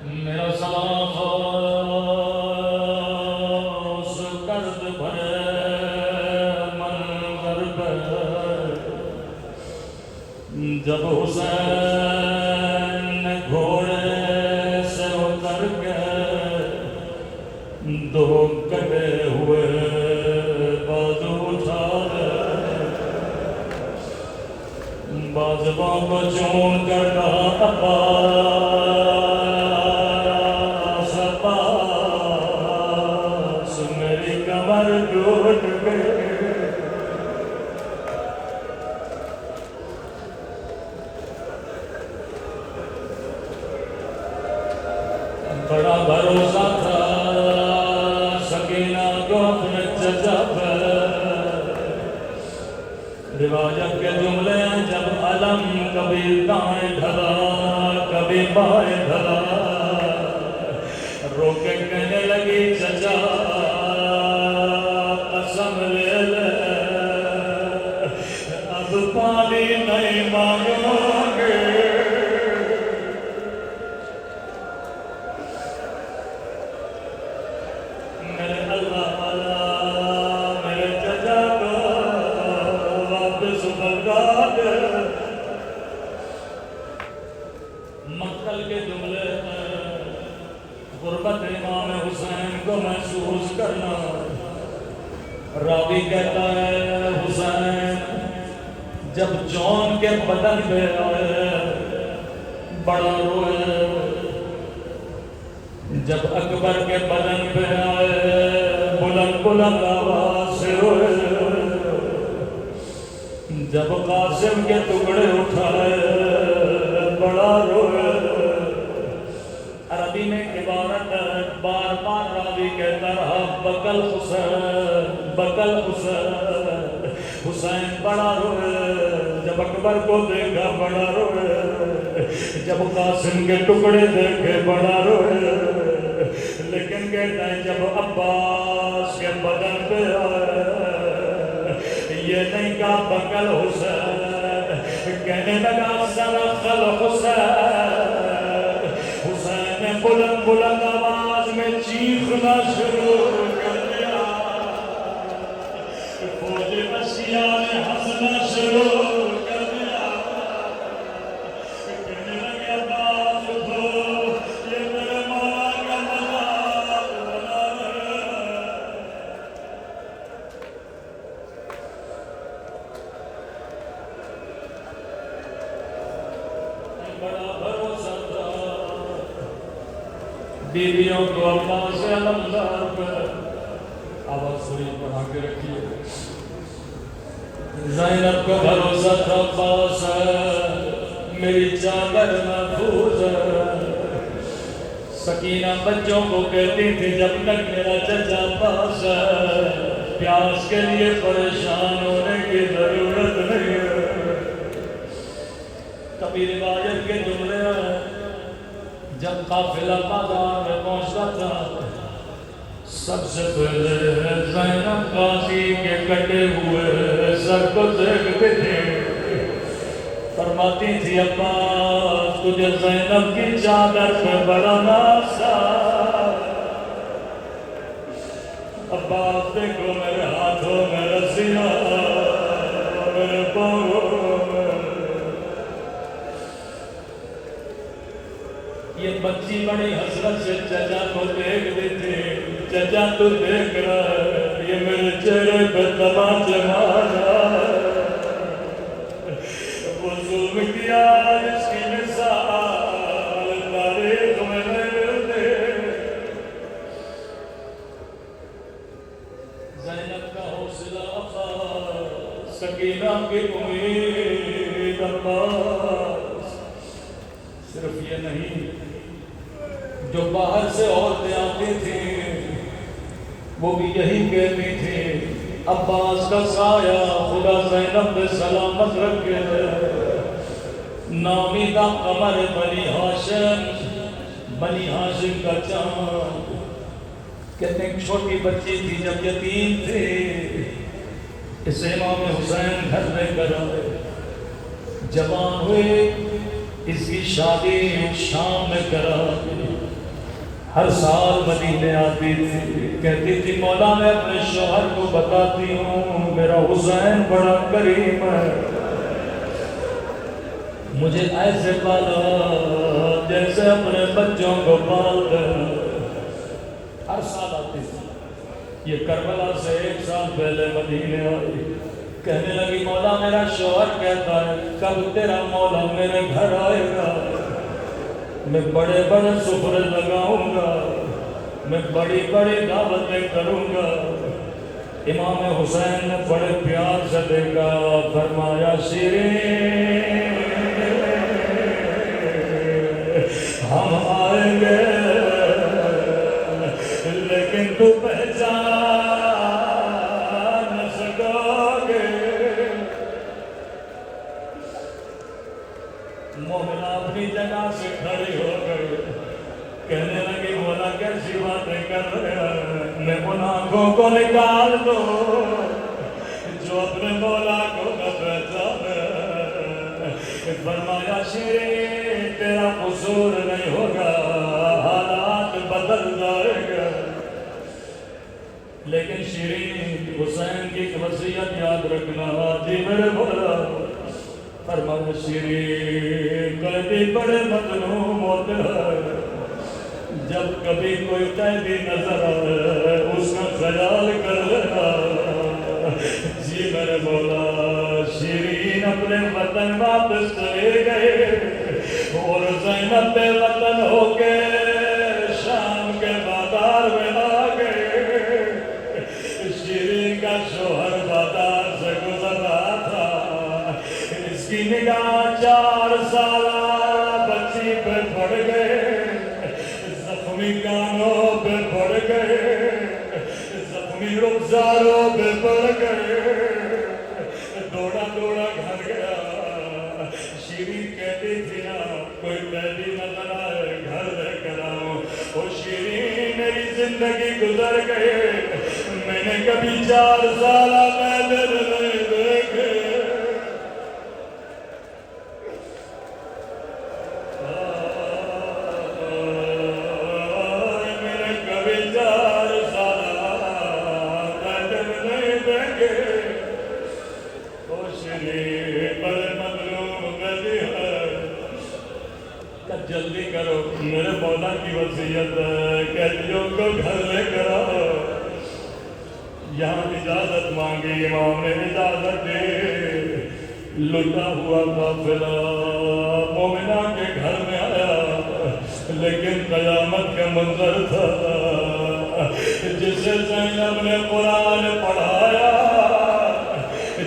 میرا سلام اس درد بھرے منظر پہ جب حسین نے گھوڑے سے اتر کے دو کٹے ہوئے بازو اٹھائے بازووں کو چون کر کہا عباس عباس میری کمر ٹوٹ گئی بڑا بھروسہ تھا سکینہ کو اپنے چچا پر روایت کے جملے ہیں جب علم کبھی دائیں ڈھلا کبھی بائیں ڈھلا رو کے کہنے لگی چچا قسم لے لے اب پانی نہیں مانگوں گے میرے اللہ والا میرے چچا کو واپس بلگا دے مقتل کے جملے میں غربت امام حسین کو محسوس کرنا راوی کہتا ہے حسین جب جون کے بدن پہ آئے بڑا روئے جب اکبر کے بدن پہ آئے بلند بلند آواز سے روئے جب قاسم کے ٹکڑے اٹھائے بڑا روئے عربی میں عبارت بار بار راوی کہتا رہا بکل حسین حسین بڑا روئے جب اکبر کو دیکھا بڑا روئے جب قاسم کے ٹکڑے دیکھے بڑا روئے لیکن کہتا ہے جب عباس کے بدن پہ آئے یہ نہیں کہا بکل حسین کہنے لگا سرخل حسین حسین نے بلند بلند آواز میں چیخنا شروع کر دیا فوج مسیحا نے ہنسنا شروع کر دیا کہنے لگے عباس اٹھو یہ میرے مولا کا مزار بنا ہے بڑا بھروسہ تھا بیویوں کو عباس علمدار پر آواز تھوڑی بڑھا کے رکھیے زینب کو بھروسہ تھا عباس میری چادر محفوظ ہے سکینہ بچوں کو کہتی تھی جب تک میرا چچا پاس ہے پیاس کے لیے پریشان ہونے کی ضرورت نہیں ہے کبھی روایت کے جملے ہیں جب قافلہ بازار میں پہنچتا تھا سب سے پہلے زینب غازی کے کٹے ہوئے سر کو دیکھتے تھے فرماتی تھی عباس تجھے زینب کی چادر پہ بڑا ناز تھا عباس دیکھو میرے ہاتھوں میں رسیاں میرے پاؤں میں یہ بچی بڑی حسرت سے چچا کو دیکھتی تھی چچا تو دیکھ رہا ہے یہ میرے چہرے پہ تماچے مارا وہ ظلم کیا جس کی مثال تاریخ میں نہیں ملتے زینب کا حوصلہ عباس سکینہ کی امید عباس صرف یہ نہیں جو باہر سے عورتیں آتی تھیں وہ بھی یہی کہتی تھی عباس کا سایہ خدا زینب پہ سلامت رکھے نامیدہ قمر بنی ہاشم کا چاند کہتے ہیں چھوٹی بچی تھی جب یتیم تھی اسے امام حسین گھر میں کر آئے جوان ہوئے اس کی شادی شام میں کرا ہر سال مدینے آتی تھی، کہتی تھی مولا میں اپنے شوہر کو بتاتی ہوں میرا حسین بڑا کریم ہے، مجھے ایسے پالا جیسے اپنے بچوں کو پالتے ہیں۔ ہر سال آتی تھی، یہ کربلا سے 1 سال پہلے مدینے آئی، کہنے لگی مولا میرا شوہر کہتا ہے کب تیرا مولا میرے گھر آئے گا، میں بڑے بڑے سفرے لگاؤں گا، میں بڑی بڑی دعوتیں کروں گا۔ امام حسین نے بڑے پیار سے دیکھا، فرمایا شیرین ہم آئیں گے لیکن تو پہچان نہ سکو گے۔ مومنہ اپنی جگہ سے کھڑی ہو گئی، کہنے لگی مولا کیسی باتیں کر رہے ہیں، میں ان آنکھوں کو نکال دو جو اپنے مولا کو نہ پہچانے۔ فرمایا شیرین تیرا قصور نہیں ہوگا، حالات بدل جائے گا، لیکن شیرین حسین کی وصیت یاد رکھنا۔ جی میرے مولا فرمایا شیرین قیدی بڑے مظلوم ہوتے ہیں، جب کبھی کوئی قیدی نظر آئے اس کا خیال کر لینا۔ جی میرے مولا شیرین اپنے وطن واپس چلے گئے اور زینب بے وطن ہو کے شام کے بازار میں آ گئے۔ شیرین کا شوہر بازار سے گزر رہا تھا، اس کی نگاہ 4 سالہ بچی پہ پڑ گئے، زخمی کانوں پہ پڑ گئے، زخمی رخساروں پہ پڑ گئے، دوڑا دوڑا گھر گیا۔ شیرین کہتی تھی نا کوئی قیدی نظر آئے گھر لے کر آؤں، وہ شیرین میری زندگی گزر گئے، میں نے کبھی 4 سالہ پیدل نہیں دیکھے۔ جلدی کرو میرے مولا کی وصیت ہے، قیدیوں کو گھر لے کر آؤ۔ یہاں اجازت مانگی، امام نے اجازت دی، لٹا ہوا قافلہ مومنہ کے گھر میں آیا، لیکن قیامت کا منظر تھا۔ جسے زینب نے قرآن پڑھایا،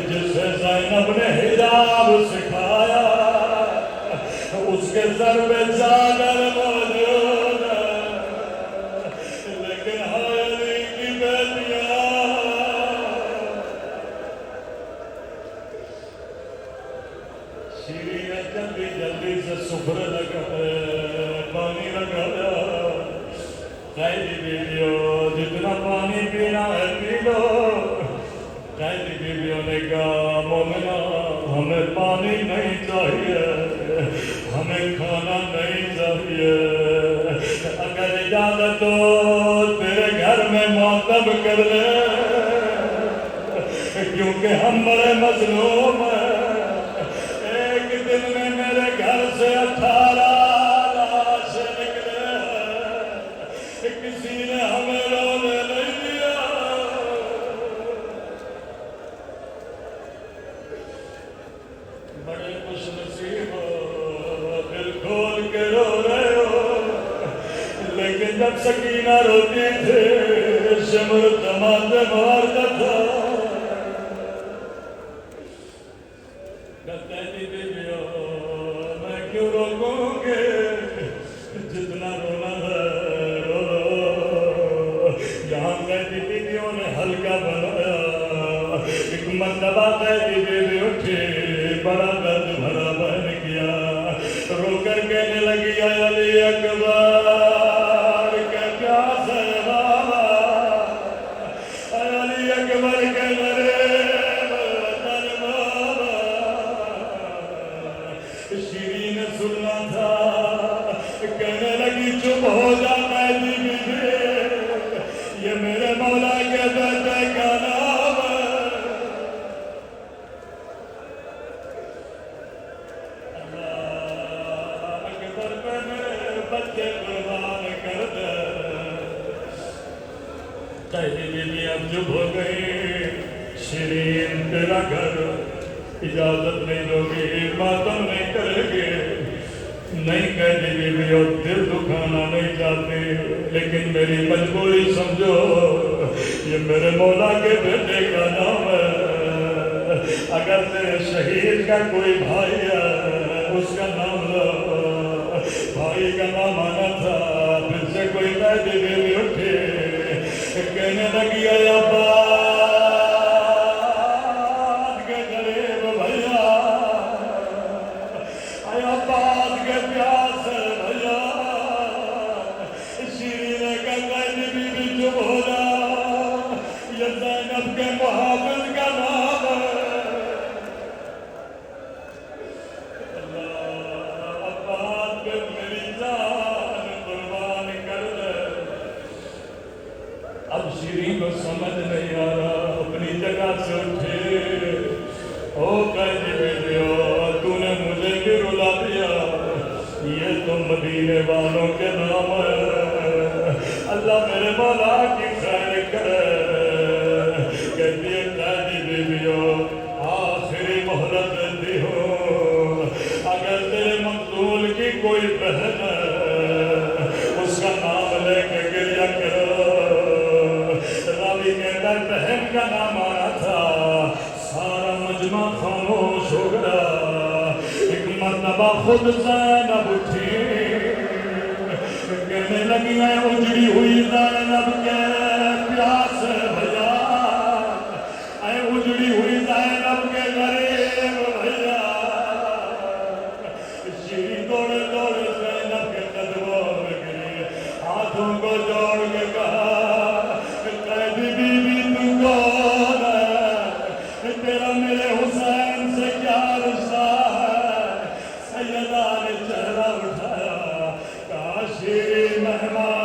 جسے زینب نے حجاب سکھایا، اس کے سر پہ چادر موجود ہے، لیکن ہائے علی کی بیٹیاں شیرین جلدی جلدی سے سفرے لگایا، پانی لگایا۔ قیدی بیویوں جتنا پانی پینا ہے پی لو۔ قیدی بیویوں نے کہا مومنہ ہمیں پانی نہیں چاہیے، ہمیں کھانا نہیں چاہیے، اگر اجازت ہو تیرے گھر میں معتب کر لے، کیونکہ ہم بڑے مظلوم ہیں۔ ایک دن میں میرے گھر سے 18 لاشیں نکلے ہیں، کسی نے ہمیں رونے نہیں دیا۔ بڑے خوش نصیب ہو، دل کھول کے رو رہے ہو، لیکن جب سکینہ روتی تھی شمر تماچے مارتا تھا۔ قیدی بیویوں میں کیوں روکوں گے، جتنا رونا ہے رو رو۔ یہاں قیدی بیویوں نے ہلکا بنایا، ایک مرتبہ قیدی بیوی اٹھی، بڑا درد بھرا بہن کیا، رو کر کہنے لگی اے علی اکبر کے پیاس ہے بابا، اے علی اکبر کے غریب وطن بابا۔ شیرین نے سننا تھا، کہنے لگی چپ ہو جا قیدی قیدی بیوی اب چپ ہو گئی، شیرین تیرا گھر اجازت نہیں دو گی، ماتم نہیں کرے گی، نہیں قیدی بیوی اور دل دکھانا نہیں چاہتی، لیکن میری مجبوری سمجھو، یہ میرے مولا کے بیٹے کا نام ہے، اگر تیرے شہید کا کوئی بھائی ہے اس کا نام لو، بھائی کا نام آنا تھا، پھر سے کوئی قیدی بیوی اٹھی، کہنے لگی اے عباس کے غریب بھیا، اے عباس کے پیاس بھیا، شیرین کا قیدی بیوی چپ ہو جا، یہ زینب کے محافظ کا نام ہے۔ اللہ عباس پہ میری جان قربان کر دے۔ اب شیرین کو سمجھ نہیں آ رہا، اپنی جگہ سے اٹھے، او قیدی بیویو تو نے مجھے بھی رلا دیا، یہ تو مدینے والوں کے نام ہے، اللہ میرے مولا کی خیر کرے۔ کہتی ہے قیدی بیویو آخری مہلت دیتی ہو، اگر تیرے مقتول کی کوئی بہن ہے اس کا نام لے کے گریہ کرو۔ راوی کہتا ہے بہن کا نام آیا تھا، سارا مجمع خاموش ہو گیا، ایک مرتبہ خود زینب اٹھی، کہنے لگی ہے اجڑی ہوئی زینب کے پیاس بھیا، اے اجڑی ہوئی زینب کے غریب بھیا، شیریں دوڑے دوڑے زینب کے قدموں میں گری، ہاتھوں کو جوڑ کے کہا قیدی بیوی تو کون ہے، تیرا میرے حسین سے کیا رشتہ ہے؟ سیدہ نے چہرہ اٹھایا، کہا شیریں مہمان